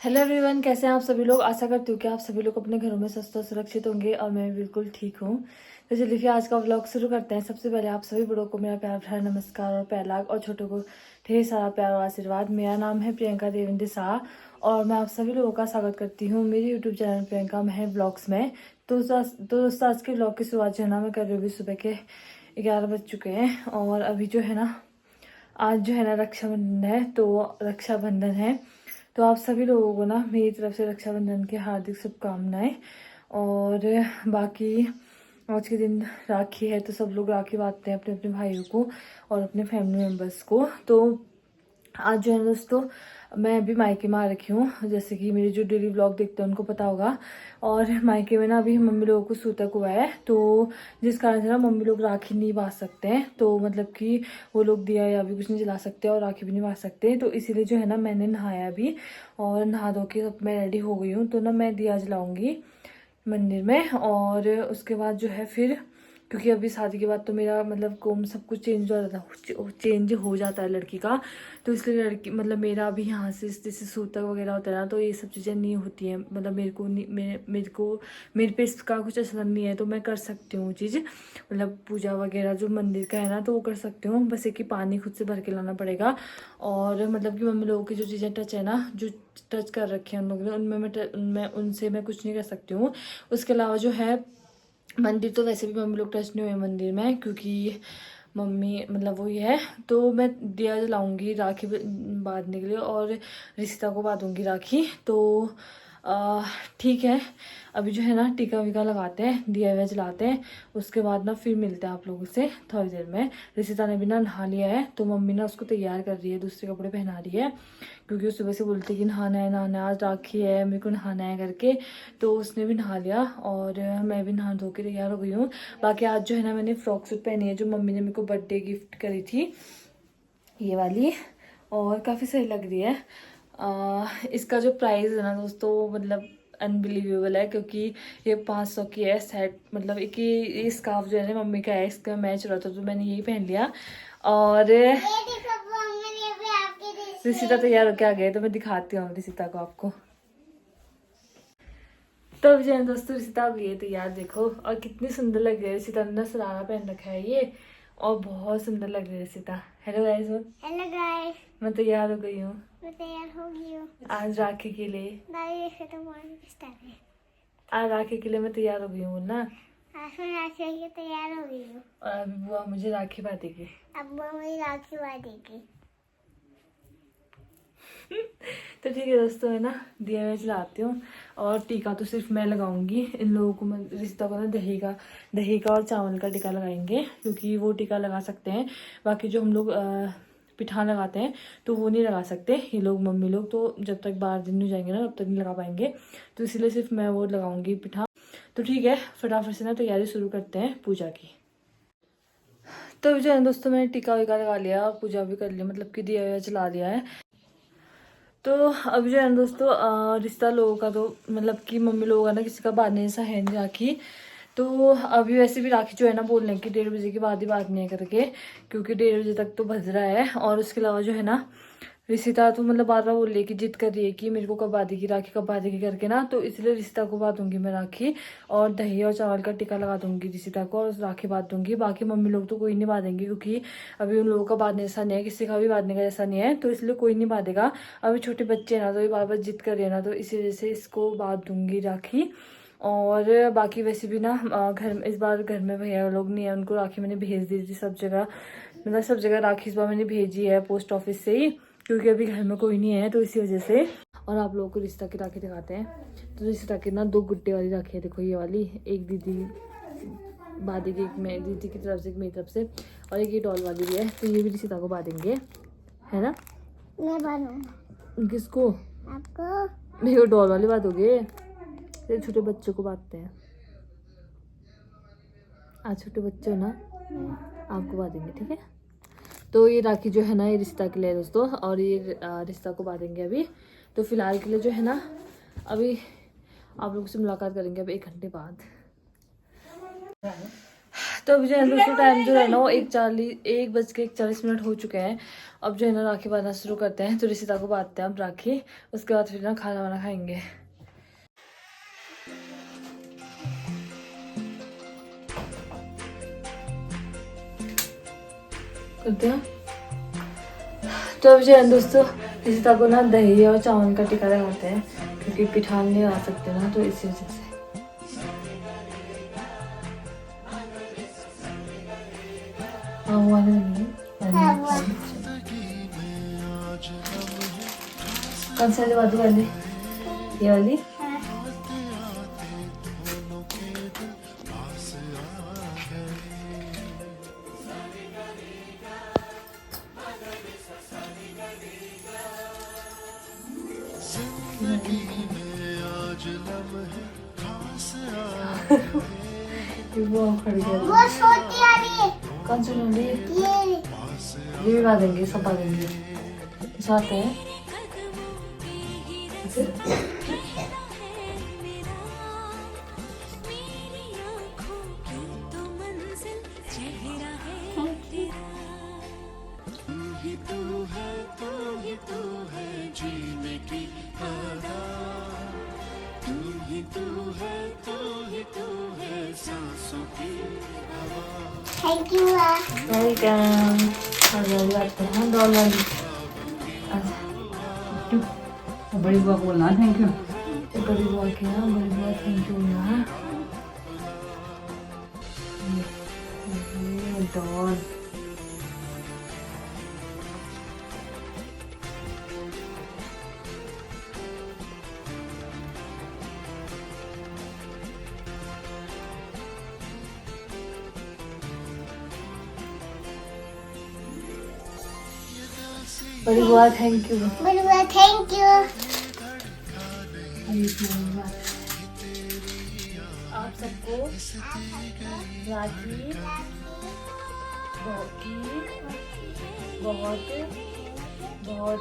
Hello everyone, कैसे हैं आप सभी लोग। आशा करती हूँ कि आप सभी लोग अपने घरों में स्वस्थ और सुरक्षित होंगे और मैं बिल्कुल ठीक हूँ। तो चलिए फिर आज का व्लॉग शुरू करते हैं। सबसे पहले आप सभी बड़ों को मेरा प्यार भरा नमस्कार और पैर और छोटों को ढेर सारा प्यार और आशीर्वाद। मेरा नाम है प्रियंका देवेंद्र शाह और मैं आप सभी लोगों का स्वागत करती हूँ मेरे यूट्यूब चैनल प्रियंका महर ब्लॉग्स में। तो दोस्तों आज के व्लॉग की शुरुआत जो है ना मैं कर रही हूँ। सुबह के 11 बज चुके हैं और अभी जो है ना आज जो है ना रक्षाबंधन है। तो रक्षाबंधन है तो आप सभी लोगों को ना मेरी तरफ से रक्षाबंधन की हार्दिक शुभकामनाएं। और बाकी आज के दिन राखी है तो सब लोग राखी बांधते हैं अपने अपने भाइयों को और अपने फैमिली मेम्बर्स को। तो आज जो है दोस्तों मैं अभी मायके में आ रखी हूँ, जैसे कि मेरे जो डेली व्लॉग देखते हैं उनको पता होगा। और मायके में ना अभी मम्मी लोगों को सूतक हुआ है तो जिस कारण से ना मम्मी लोग राखी नहीं बांध सकते हैं। तो मतलब कि वो लोग दिया या भी कुछ नहीं जला सकते और राखी भी नहीं बांध सकते। तो इसीलिए जो है ना मैंने नहाया भी और नहा धो के सब मैं रेडी हो गई हूँ। तो ना मैं दिया जलाऊंगी मंदिर में और उसके बाद जो है फिर क्योंकि अभी शादी के बाद तो मेरा मतलब कोम सब कुछ चेंज हो जाता है लड़की का। तो इसलिए लड़की मतलब मेरा अभी यहाँ से जैसे सूतक वगैरह होता है ना तो ये सब चीज़ें नहीं होती हैं। मतलब मेरे पे इसका कुछ असर नहीं है तो मैं कर सकती हूँ चीज़। मतलब पूजा वगैरह जो मंदिर का है ना तो वो कर सकती हूँ। बस एक कि पानी खुद से भर के लाना पड़ेगा। और मतलब कि मम्मी लोगों की जो चीज़ें टच है ना जो टच कर रखे हैं उन लोगों ने उनमें उनसे मैं कुछ नहीं कर सकती हूँ। उसके अलावा जो है मंदिर तो वैसे भी मम्मी लोग टच नहीं हुए मंदिर में क्योंकि मम्मी मतलब वही है। तो मैं दिया जलाऊंगी राखी बांधने के लिए और रिश्ता को बांधूंगी राखी। तो ठीक है अभी जो है ना टीका वीका लगाते हैं दिया हुआ जलाते हैं। उसके बाद ना फिर मिलते हैं आप लोगों से थोड़ी देर में। रिश्ता ने भी ना नहा लिया है तो मम्मी ना उसको तैयार कर रही है, दूसरे कपड़े पहना रही है क्योंकि वो सुबह से बोलती है कि नहाना है आज राखी है मेरे को नहाना है करके। तो उसने भी नहा लिया और मैं भी नहा धो के तैयार हो गई हूँ। बाकी आज जो है ना मैंने फ्रॉक सूट पहनी है जो मम्मी ने मेरे को बर्थडे गिफ्ट करी थी, ये वाली, और काफ़ी सही लग रही है। इसका जो प्राइस है ना दोस्तों मतलब अनबिलीवेबल है क्योंकि ये 500 की है सेट। मतलब एक ये स्कार्फ जो है ना मम्मी का है, इसका मैच हो रहा था तो मैंने यही पहन लिया। और रिसिता तैयार होके आ गए तो मैं दिखाती हूँ रिसिता को आपको। तो अभी जो दोस्तों रिसिता हो गई है तैयार, देखो और कितनी सुंदर लग रही है रिसिता ने। सरारा पहन रखा है ये और बहुत सुंदर लग रही है Risita. Hello guys. Hello guys, मैं तैयार हो गई हूँ मैं तैयार हो गई हूँ आज राखी के लिए। है। आज राखी के लिए मैं तैयार हो गई हूँ ना। आज मैं राखी के लिए तैयार हो गई हूँ। और अभी बुआ मुझे राखी बांधेगी। अब वो मेरी राखी बांधेगी। तो ठीक है दोस्तों है ना दिया मैं जलाती हूँ और टीका तो सिर्फ मैं लगाऊंगी। इन लोगों को मैं रिश्ता को ना दही का और चावल का टीका लगाएंगे क्योंकि वो टीका लगा सकते हैं। बाकी जो हम लोग पिठान लगाते हैं तो वो नहीं लगा सकते ये लोग मम्मी लोग। तो जब तक 12 दिन नहीं जाएंगे ना तब तक नहीं लगा पाएंगे। तो इसलिए सिर्फ मैं वो लगाऊंगी पिठान। तो ठीक है फटाफट से ना तैयारी शुरू करते हैं पूजा की। तो जो है दोस्तों मैंने टीका वीका लगा लिया और पूजा भी कर लिया, मतलब कि दिया जला दिया है। तो अभी जो है ना दोस्तों रिश्ता लोगों का तो मतलब कि मम्मी लोगों का ना किसी का बांधने जैसा है नहीं राखी। तो अभी वैसे भी राखी जो है ना बोल रहे हैं कि 1:30 बजे के बाद ही बांधनी है करके क्योंकि 1:30 बजे तक तो बज रहा है। और उसके अलावा जो है ना रिश्ता तो मतलब बार बार बोल रही है कि जिद कर रही है कि मेरे को कब बांधेगी राखी कब बांधेगी करके ना। तो इसलिए रिश्ता को बांधूंगी मैं राखी और दही और चावल का टीका लगा दूंगी रिश्ता को और राखी बांध दूंगी। बाकी मम्मी लोग तो कोई नहीं बांधेंगे क्योंकि अभी उन लोगों का बांधने जैसा नहीं है, किसी का भी बांधने का जैसा नहीं है। तो इसलिए कोई नहीं बांधेगा। अभी छोटे बच्चे हैं ना तो ये बार बार जिद कर रहे हैं ना तो इसी वजह से इसको बांध दूंगी राखी। और बाकी वैसे भी ना घर में इस बार घर में भैया लोग नहीं है, उनको राखी मैंने भेज दी थी सब जगह। मतलब सब जगह राखी इस बार मैंने भेजी है पोस्ट ऑफिस से ही क्योंकि अभी घर में कोई नहीं है तो इसी वजह से। और आप लोगों को रिश्ता की राखी दिखाते हैं। तो रिश्ता की ना 2 गुड्डे वाली राखी है, देखो ये वाली, एक दीदी बांधेगी, एक मैं दीदी की तरफ से एक मेरी तरफ से, और एक ये डॉल वाली भी है। तो ये भी रिश्ता को बांधेंगे है ना। मैं बांधूंगा। किसको? आपको। मेरे को डॉल वाली बांधोगे? फिर छोटे बच्चों को बांधते हैं। आज छोटे बच्चे हो ना आपको बांधेंगे ठीक है। तो ये राखी जो है ना ये रिश्ता के लिए दोस्तों और ये रिश्ता को बांधेंगे अभी। तो फिलहाल के लिए जो है ना अभी आप लोगों से मुलाकात करेंगे अभी 1 घंटे बाद। तो अभी जो है दोस्तों टाइम जो है ना वो 1:40 1:41 हो चुके हैं अब जो है ना राखी बांधना शुरू करते हैं। तो रिशिता को बांधते हैं अब राखी, उसके बाद फिर ना खाना वाना खाएंगे। करते हैं तो अब जो है दोस्तों रिशिता को ना दही और चावल का टिक्का लगाते हैं, क्योंकि पिठान नहीं आ सकते ना, तो इसी वजह से। हाँ वो वाले नहीं कौन सी वाली बाजू वाली, ये वाली। वो खड़ी है, वो छोटी वाली कौन सी लंबी? ये भी बांधेंगे, सब बांधेंगे साथ है। Thank you. वेलकम। और वाली बात है डॉलर। बड़ी बुआ को बोलना थैंक यू। बड़ी बुआ के ना, बड़ी बुआ थैंक यू ना। डॉल बड़ी बुआ थैंक यू। बड़ी बुआ थैंक यू। आप सबको राखी बहुत बहुत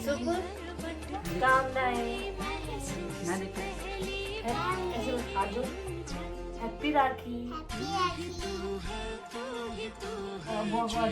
शुभ कामनाएं। हैप्पी राखी। बहुत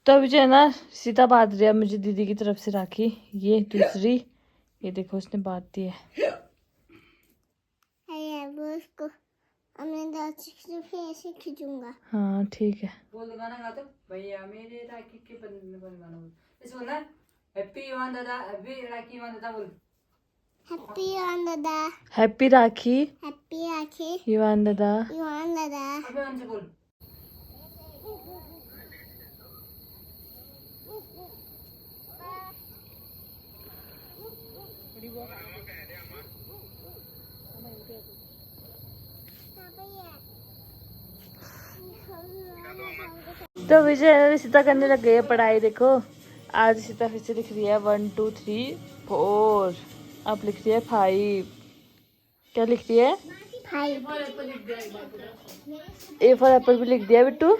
तो अभी जो है ना सीता बांध रही है मुझे दीदी की तरफ से राखी। ये दूसरी, ये देखो उसने बांध दी है। उसको मैं 10 फिर ऐसे खींचूंगा। हाँ ठीक है। बोल दो गाना गा तो भैया मेरे राखी के बंधन पर गाना बोल। इस बोल ना हैप्पी वन दादा, हैप्पी राखी वन दादा बोल। हैप्पी वन दादा, हैप्पी राखी हैप्पी राखी युवान दादा। वन दादा। अबे वन से बोल। तो विजय रिशिता करने लग गई है पढ़ाई। देखो आज रिशिता फिर से लिख रही है 1 2 3 4। अब लिख रही है 5। क्या लिख रही है? 5। ए फॉर एप्पल भी लिख दिया बिट्टू।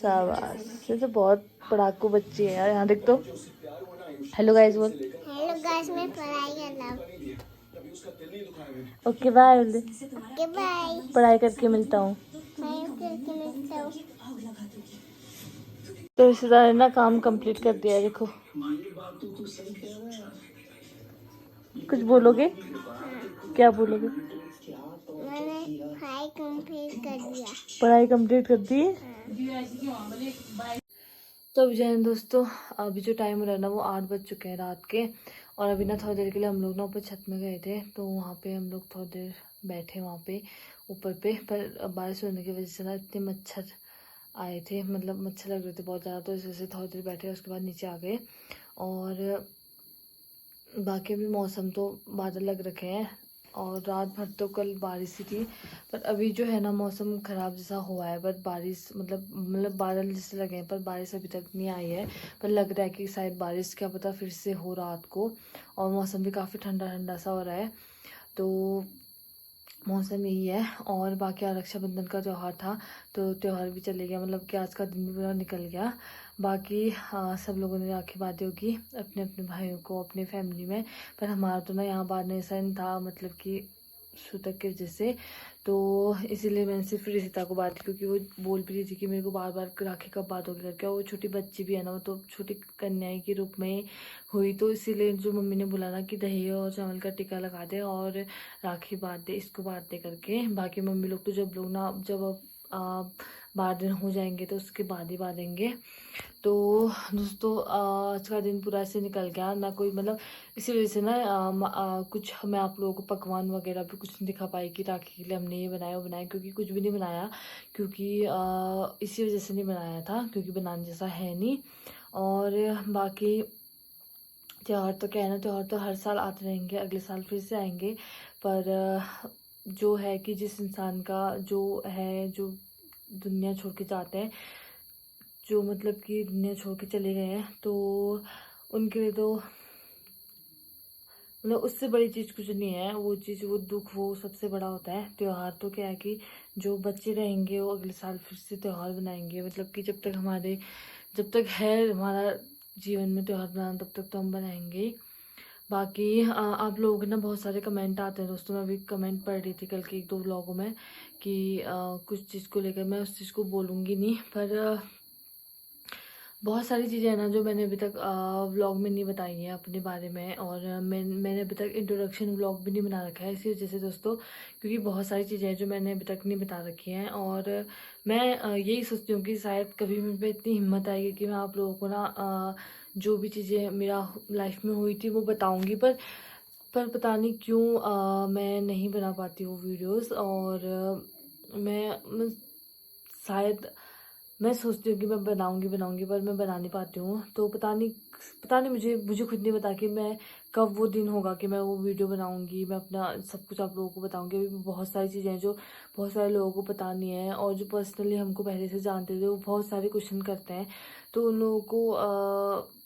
शाबाश, ये तो बहुत पढ़ाकू बच्ची है यार। यहाँ देख तो। हेलो गाइस बोल। हेलो गाइस, मैं पढ़ाई कर रहा हूँ। Okay bye. Okay bye. पढ़ाई करके मिलता हूँ। मैं करके मिलता हूँ। तो रिश्तेदार ने ना काम कंप्लीट कर दिया है। देखो कुछ बोलोगे? क्या बोलोगे? मैंने पढ़ाई कंप्लीट कर दिया। पढ़ाई कंप्लीट कर दी। तो अभी जो है दोस्तों, अभी जो टाइम हो रहा है ना वो 8 बज चुके हैं रात के। और अभी ना थोड़ी देर के लिए हम लोग ना ऊपर छत में गए थे, तो वहाँ पे हम लोग थोड़ी देर बैठे वहाँ पे ऊपर पे। पर बारिश होने की वजह से ना इतने मच्छर आए थे, मतलब मच्छर लग रहे थे बहुत ज़्यादा, तो इस वजह से थोड़ी देर बैठे, उसके बाद नीचे आ गए। और बाकी भी मौसम तो बादल लग रखे हैं, और रात भर तो कल बारिश ही थी। पर अभी जो है ना मौसम ख़राब जैसा हुआ है, पर बारिश मतलब बादल जैसे लगे हैं, पर बारिश अभी तक नहीं आई है। पर लग रहा है कि शायद बारिश क्या पता फिर से हो रात को। और मौसम भी काफ़ी ठंडा ठंडा सा हो रहा है, तो मौसम यही है। और बाकी आज रक्षाबंधन का त्यौहार था, तो त्यौहार भी चले गया, मतलब कि आज का दिन भी पूरा निकल गया। बाकी सब लोगों ने राखी बांधी होगी अपने अपने भाइयों को अपनी फैमिली में। पर हमारा तो ना यहाँ बांधने ऐसा नहीं था, मतलब कि सूतक की वजह से, तो इसीलिए मैंने सिर्फ रिशिता को बांधी, क्योंकि वो बोल भी रही थी कि मेरे को बार बार राखी कब बांधोगे करके। और वो छोटी बच्ची भी है ना, वो तो छोटी कन्याई के रूप में हुई, तो इसीलिए जो मम्मी ने बोला ना कि दही और चावल का टीका लगा दे और राखी बांध दे, इसको बांध दे करके। बाकी मम्मी लोग तो जब 12 दिन हो जाएंगे तो उसके बाद ही बांधेंगे। तो दोस्तों आज का दिन पूरा ऐसे निकल गया ना, कोई मतलब इसी वजह से ना कुछ मैं आप लोगों को पकवान वगैरह भी कुछ नहीं दिखा पाई कि राखी के लिए हमने ये बनाया वो बनाया, क्योंकि कुछ भी नहीं बनाया, क्योंकि इसी वजह से नहीं बनाया था, क्योंकि बनाने जैसा है नहीं। और बाकी त्यौहार तो क्या है ना, त्यौहार तो हर साल आते रहेंगे, अगले साल फिर से आएंगे। पर जो है कि जिस इंसान का जो है, जो दुनिया छोड़ के जाते हैं, जो मतलब कि दुनिया छोड़ के चले गए हैं, तो उनके लिए तो मतलब उससे बड़ी चीज़ कुछ नहीं है। वो चीज़, वो दुख, वो सबसे बड़ा होता है। त्यौहार तो क्या है कि जो बच्चे रहेंगे वो अगले साल फिर से त्यौहार बनाएंगे, मतलब कि जब तक है हमारा जीवन में त्यौहार बनाना, तब तक तो हम बनाएंगे ही। बाकी आप लोगों के ना बहुत सारे कमेंट आते हैं दोस्तों। मैं भी कमेंट पढ़ रही थी कल के 1-2 व्लॉगों में कि कुछ चीज़ को लेकर, मैं उस चीज़ को बोलूँगी नहीं, पर बहुत सारी चीज़ें हैं ना जो मैंने अभी तक व्लॉग में नहीं बताई हैं अपने बारे में। और मैंने अभी तक इंट्रोडक्शन व्लॉग भी नहीं बना रखा है इसी वजह से दोस्तों, क्योंकि बहुत सारी चीज़ें हैं जो मैंने अभी तक नहीं बता रखी हैं। और मैं यही सोचती हूँ कि शायद कभी मुझ पर इतनी हिम्मत आएगी कि मैं आप लोगों को ना जो भी चीज़ें मेरा लाइफ में हुई थी वो बताऊँगी। पर पता नहीं क्यों मैं नहीं बना पाती हूँ वीडियोस। और मैं शायद मैं सोचती हूँ कि मैं बनाऊँगी, पर मैं बना नहीं पाती हूँ। तो पता नहीं मुझे खुद नहीं पता कि मैं कब वो दिन होगा कि मैं वो वीडियो बनाऊँगी, मैं अपना सब कुछ आप लोगों को बताऊँगी। अभी भी बहुत सारी चीज़ें हैं जो बहुत सारे लोगों को पता नहीं है, और जो पर्सनली हमको पहले से जानते थे वो बहुत सारे क्वेश्चन करते हैं, तो उन लोगों को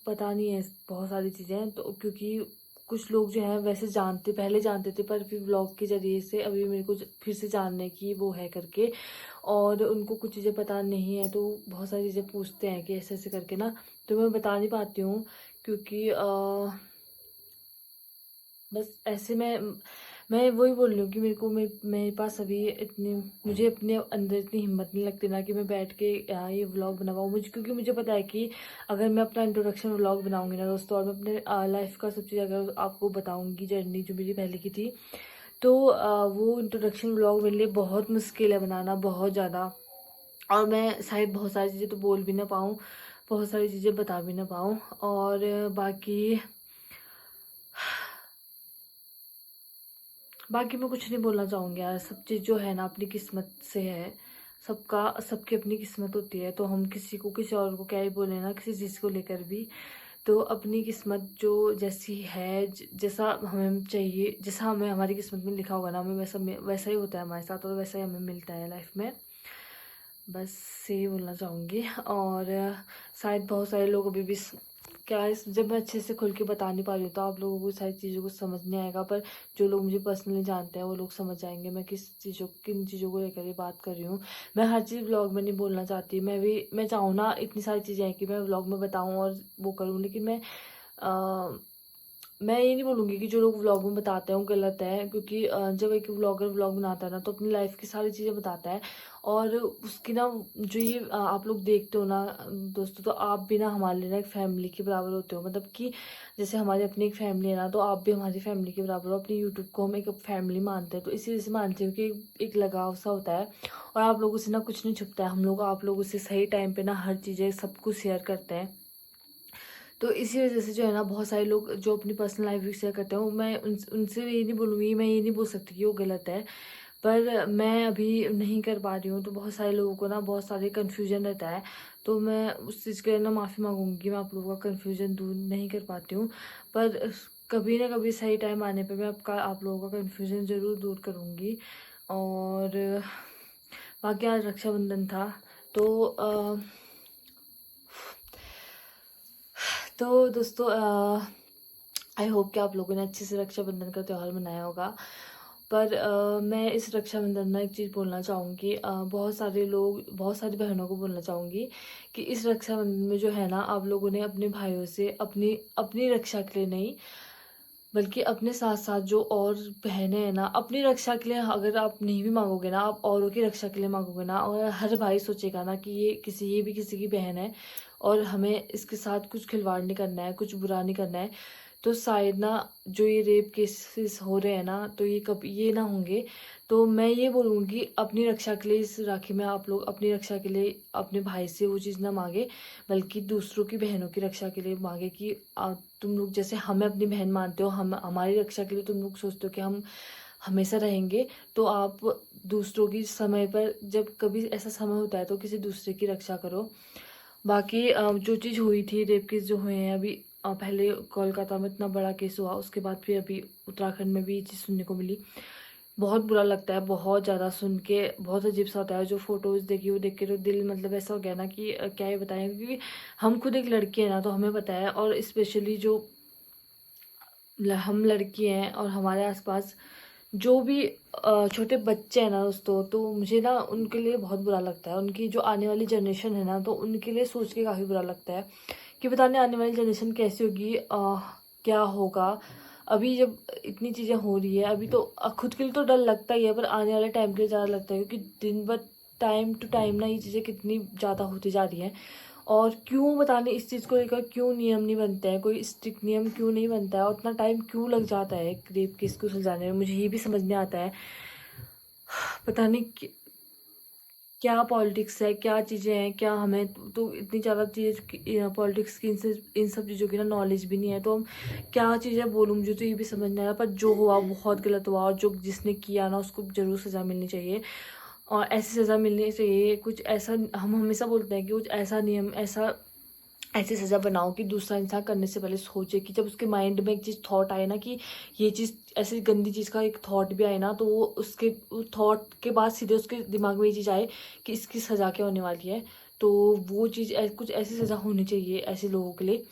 पता नहीं है बहुत सारी चीज़ें। तो क्योंकि कुछ लोग जो हैं वैसे पहले जानते थे, पर फिर व्लॉग के ज़रिए से अभी मेरे को फिर से जानने की वो है करके, और उनको कुछ चीज़ें पता नहीं है, तो बहुत सारी चीज़ें पूछते हैं कि ऐसे ऐसे करके ना, तो मैं बता नहीं पाती हूँ, क्योंकि बस ऐसे मैं वही बोल रही हूँ कि मेरे पास अभी इतनी, मुझे अपने अंदर इतनी हिम्मत नहीं लगती ना कि मैं बैठ के ये व्लॉग बना पाऊँ। क्योंकि मुझे पता है कि अगर मैं अपना इंट्रोडक्शन व्लॉग बनाऊँगी ना दोस्तों, और मैं अपने लाइफ का सब चीज़ अगर आपको बताऊँगी, जर्नी जो मेरी पहले की थी, तो वो इंट्रोडक्शन व्लॉग मेरे लिए बहुत मुश्किल है बनाना, बहुत ज़्यादा। और मैं शायद बहुत सारी चीज़ें तो बोल भी ना पाऊँ, बहुत सारी चीज़ें बता भी ना पाऊँ। और बाकी मैं कुछ नहीं बोलना चाहूँगी यार। सब चीज़ जो है ना अपनी किस्मत से है, सबकी अपनी किस्मत होती है, तो हम किसी और को क्या ही बोले ना, किसी चीज़ को लेकर भी। तो अपनी किस्मत जो जैसी है, जैसा हमें चाहिए, जैसा हमें हमारी किस्मत में लिखा होगा ना, हमें वैसा ही होता है हमारे साथ, और वैसा ही हमें मिलता है लाइफ में। बस यही बोलना चाहूँगी। और शायद बहुत सारे लोग अभी भी जब मैं अच्छे से खुल के बता नहीं पा रही हूँ, तो आप लोगों को सारी चीज़ों को समझ नहीं आएगा, पर जो लोग मुझे पर्सनली जानते हैं वो लोग समझ जाएंगे मैं किन चीज़ों को लेकर ये बात कर रही हूँ। मैं हर चीज़ व्लॉग में नहीं बोलना चाहती। मैं चाहूँ ना, इतनी सारी चीज़ें हैं कि मैं व्लॉग में बताऊँ और वो करूँ, लेकिन मैं मैं ये नहीं बोलूँगी कि जो लोग व्लॉग में बताते हैं वो गलत है, क्योंकि जब एक व्लॉगर व्लॉग बनाता है ना तो अपनी लाइफ की सारी चीज़ें बताता है, और उसकी ना जो ये आप लोग देखते हो ना दोस्तों, तो आप भी ना हमारे लिए ना एक फैमिली के बराबर होते हो। मतलब कि जैसे हमारी अपनी एक फैमिली है ना, तो आप भी हमारी फैमिली के बराबर हो। अपनी यूट्यूब को हम एक फैमिली मानते हैं, तो इसी वजह से मानते हो कि एक लगाव सा होता है, और आप लोगों से ना कुछ नहीं छुपता है। हम लोग आप लोगों से सही टाइम पे ना हर चीज़ें सब कुछ शेयर करते हैं। तो इसी वजह से जो है ना बहुत सारे लोग जो अपनी पर्सनल लाइफ भी शेयर करते हैं, मैं उनसे ये नहीं बोलूँगी, मैं ये नहीं बोल सकती कि वो गलत है, पर मैं अभी नहीं कर पा रही हूँ। तो बहुत सारे लोगों को ना बहुत सारे कन्फ्यूजन रहता है, तो मैं उस चीज़ के लिए ना माफ़ी मांगूंगी। मैं आप लोगों का कन्फ्यूजन दूर नहीं कर पाती हूँ, पर कभी ना कभी सही टाइम आने पे मैं आप लोगों का कन्फ्यूजन ज़रूर दूर करूँगी। और बाकी आज रक्षाबंधन था, तो दोस्तों आई होप कि आप लोगों ने अच्छे से रक्षाबंधन का त्यौहार मनाया होगा। पर मैं इस रक्षाबंधन में एक चीज़ बोलना चाहूँगी, बहुत सारे लोग, बहुत सारी बहनों को बोलना चाहूँगी कि इस रक्षाबंधन में जो है ना, आप लोगों ने अपने भाइयों से अपनी अपनी रक्षा के लिए नहीं, बल्कि अपने साथ साथ जो और बहनें हैं ना, अपनी रक्षा के लिए अगर आप नहीं भी मांगोगे ना, आप औरों की रक्षा के लिए मांगोगे ना, और हर भाई सोचेगा ना कि ये भी किसी की बहन है और हमें इसके साथ कुछ खिलवाड़ नहीं करना है, कुछ बुरा नहीं करना है, तो शायद ना जो ये रेप केसेस हो रहे हैं ना, तो ये कभी ये ना होंगे। तो मैं ये बोलूँगी अपनी रक्षा के लिए इस राखी में आप लोग अपनी रक्षा के लिए अपने भाई से वो चीज़ ना मांगे, बल्कि दूसरों की बहनों की रक्षा के लिए मांगे कि तुम लोग जैसे हमें अपनी बहन मानते हो, हम हमारी रक्षा के लिए तुम लोग सोचते हो कि हम हमेशा रहेंगे, तो आप दूसरों की समय पर जब कभी ऐसा समय होता है तो किसी दूसरे की रक्षा करो। बाकी जो चीज़ हुई थी, रेप केस जो हुए हैं अभी, पहले कोलकाता में इतना बड़ा केस हुआ, उसके बाद फिर अभी उत्तराखंड में भी ये चीज़ सुनने को मिली। बहुत बुरा लगता है, बहुत ज़्यादा सुन के बहुत अजीब सा होता है। जो फ़ोटोज़ देखी वो देख के तो दिल मतलब ऐसा हो गया ना कि क्या ही बताएं, क्योंकि हम खुद एक लड़की है ना, तो हमें पता है। और स्पेशली जो हम लड़की हैं और हमारे आसपास जो भी छोटे बच्चे हैं ना दोस्तों, तो मुझे ना उनके लिए बहुत बुरा लगता है। उनकी जो आने वाली जनरेशन है ना, तो उनके लिए सोच के काफ़ी बुरा लगता है कि पता नहीं आने वाली जनरेशन कैसी होगी, क्या होगा। अभी जब इतनी चीज़ें हो रही है अभी, तो खुद के लिए तो डर लगता ही है, पर आने वाले टाइम के लिए ज़्यादा लगता है, क्योंकि दिन ब टाइम टू टाइम ना ये चीज़ें कितनी ज़्यादा होती जा रही हैं। और क्यों पता नहीं इस चीज़ को लेकर क्यों नियम नहीं बनते हैं, कोई स्ट्रिक्ट नियम क्यों नहीं बनता है, और इतना टाइम क्यों लग जाता है एक रेप केस को सुलझाने में, मुझे ये भी समझ नहीं आता है। पता नहीं क्या पॉलिटिक्स है, क्या चीज़ें हैं, क्या हमें तो इतनी ज़्यादा चीज़ पॉलिटिक्स की इन सब चीज़ों की ना नॉलेज भी नहीं है, तो हम क्या चीज़ें बोलूँ, मुझे तो ये भी समझ नहीं आ रहा। पर जो हुआ बहुत गलत हुआ, और जो जिसने किया ना उसको ज़रूर सज़ा मिलनी चाहिए, और ऐसी सज़ा मिलनी चाहिए। कुछ ऐसा हम हमेशा बोलते हैं कि कुछ ऐसा नियम, ऐसी सज़ा बनाओ कि दूसरा इंसान करने से पहले सोचे, कि जब उसके माइंड में एक चीज़ थॉट आए ना कि ये चीज़ ऐसी गंदी चीज़ का एक थॉट भी आए ना, तो वो उसके थॉट के बाद सीधे उसके दिमाग में ये चीज़ आए कि इसकी सज़ा क्या होने वाली है। तो वो चीज़ कुछ ऐसी सज़ा होनी चाहिए ऐसे लोगों के लिए।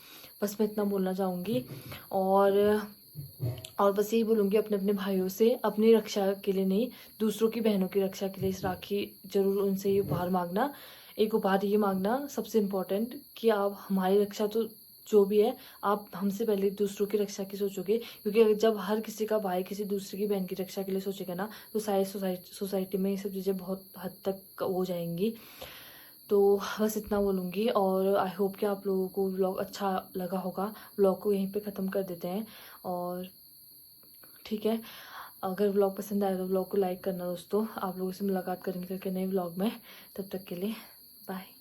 बस मैं इतना बोलना चाहूँगी, और बस यही बोलूँगी अपने अपने भाइयों से अपनी रक्षा के लिए नहीं, दूसरों की बहनों की रक्षा के लिए इस राखी ज़रूर उनसे ये उपहार मांगना। एक उपहार ये मांगना सबसे इम्पोर्टेंट, कि आप हमारी रक्षा तो जो भी है, आप हमसे पहले दूसरों की रक्षा की सोचोगे, क्योंकि अगर जब हर किसी का भाई किसी दूसरे की बहन की रक्षा के लिए सोचेगा ना, तो शायद सोसाइटी में ये सब चीज़ें बहुत हद तक हो जाएंगी। तो बस इतना बोलूँगी, और आई होप कि आप लोगों को व्लॉग अच्छा लगा होगा। व्लॉग को यहीं पे ख़त्म कर देते हैं, और ठीक है, अगर व्लॉग पसंद आए तो व्लॉग को लाइक करना दोस्तों। आप लोगों से मुलाकात करेंगे करके नए व्लॉग में, तब तक के लिए बाय।